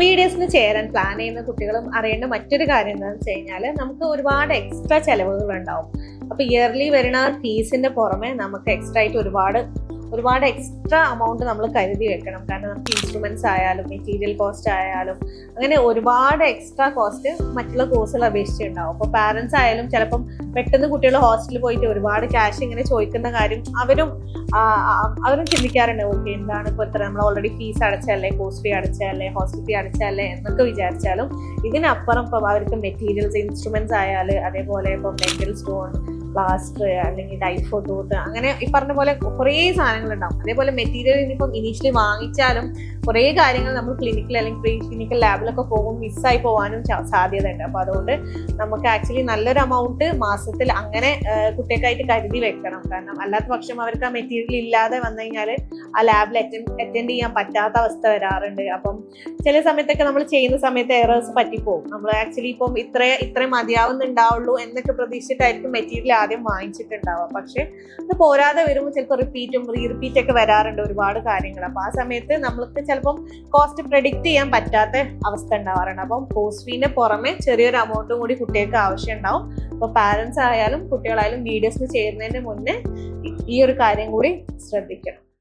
വീഡിയോസിന് ചേരാൻ പ്ലാൻ ചെയ്യുന്ന കുട്ടികളും അറിയേണ്ട മറ്റൊരു കാര്യം എന്താണെന്ന് വെച്ച് കഴിഞ്ഞാൽ നമുക്ക് ഒരുപാട് എക്സ്ട്രാ ചെലവുകൾ ഉണ്ടാവും. അപ്പൊ ഇയർലി വരുന്ന ഫീസിന്റെ പുറമെ നമുക്ക് എക്സ്ട്രാ ആയിട്ട് ഒരുപാട് എക്സ്ട്രാ എമൗണ്ട് നമ്മൾ കരുതി വെക്കണം. കാരണം നമുക്ക് ഇൻസ്ട്രുമെന്റ്സ് ആയാലും മെറ്റീരിയൽ കോസ്റ്റ് ആയാലും അങ്ങനെ ഒരുപാട് എക്സ്ട്രാ കോസ്റ്റ് മറ്റുള്ള കോഴ്സുകൾ അപേക്ഷിച്ചുണ്ടാവും. അപ്പോൾ പാരന്റ്സ് ആയാലും ചിലപ്പം പെട്ടെന്ന് കുട്ടികൾ ഹോസ്റ്റലിൽ പോയിട്ട് ഒരുപാട് ക്യാഷ് ഇങ്ങനെ ചോദിക്കുന്ന കാര്യം അവരും ചിന്തിക്കാറുണ്ട്. ഓക്കെ, എന്താണ് ഇപ്പോൾ ഇത്ര നമ്മൾ ഓൾറെഡി ഫീസ് അടച്ചല്ലേ, കോഴ്സ് ഫീ അടച്ചല്ലേ, ഹോസ്റ്റൽ ഫീ അടച്ചല്ലേ എന്നൊക്കെ വിചാരിച്ചാലും ഇതിനപ്പുറം ഇപ്പം അവർക്ക് മെറ്റീരിയൽസ്, ഇൻസ്ട്രുമെന്റ്സ് ആയാലും അതേപോലെ ഇപ്പം മെറ്റൽ സ്റ്റോൺ, പ്ലാസ്റ്റർ അല്ലെങ്കിൽ ഡൈഫോ ടൂത്ത്, അങ്ങനെ ഈ പറഞ്ഞ പോലെ കുറേ സാധനങ്ങളുണ്ടാവും. അതേപോലെ മെറ്റീരിയൽ ഇനിയിപ്പം ഇനീഷ്യലി വാങ്ങിച്ചാലും കുറേ കാര്യങ്ങൾ നമ്മൾ ക്ലിനിക്കൽ അല്ലെങ്കിൽ പ്രീ ക്ലിനിക്കൽ ലാബിലൊക്കെ പോകുമ്പോൾ മിസ്സായി പോകാനും സാധ്യതയുണ്ട്. അപ്പോൾ അതുകൊണ്ട് നമുക്ക് ആക്ച്വലി നല്ലൊരു എമൗണ്ട് മാസത്തിൽ അങ്ങനെ കുട്ടികൾക്കായിട്ട് കരുതി വെക്കണം. കാരണം അല്ലാത്ത പക്ഷം അവർക്ക് ആ മെറ്റീരിയൽ ഇല്ലാതെ വന്നു കഴിഞ്ഞാൽ ആ ലാബിൽ അറ്റൻഡ് ചെയ്യാൻ പറ്റാത്ത അവസ്ഥ വരാറുണ്ട്. അപ്പം ചില സമയത്തൊക്കെ നമ്മൾ ചെയ്യുന്ന സമയത്ത് എറേഴ്സ് പറ്റിപ്പോകും. നമ്മൾ ആക്ച്വലി ഇപ്പം ഇത്രയും മതിയാവുന്നുണ്ടാവുള്ളൂ എന്നൊക്കെ പ്രതീക്ഷിച്ചിട്ടായിരിക്കും മെറ്റീരിയൽ ആദ്യം വാങ്ങിച്ചിട്ടുണ്ടാവുക. പക്ഷെ അത് പോരാതെ വരുമ്പോൾ ചിലപ്പോൾ റിപ്പീറ്റ് ഒക്കെ വരാറുണ്ട് ഒരുപാട് കാര്യങ്ങൾ. അപ്പൊ ആ സമയത്ത് നമ്മൾക്ക് ചിലപ്പം കോസ്റ്റ് പ്രെഡിക്റ്റ് ചെയ്യാൻ പറ്റാത്ത അവസ്ഥ ഉണ്ടാവാറുണ്ട്. അപ്പം കോഴ്സ് ഫീന്റെ പുറമെ ചെറിയൊരു എമൗണ്ടും കൂടി കുട്ടികൾക്ക് ആവശ്യം ഉണ്ടാവും. അപ്പൊ പാരന്റ്സ് ആയാലും കുട്ടികളായാലും വീഡിയോസിന് ചേരുന്നതിന് മുന്നേ ഈ ഒരു കാര്യം കൂടി ശ്രദ്ധിക്കണം.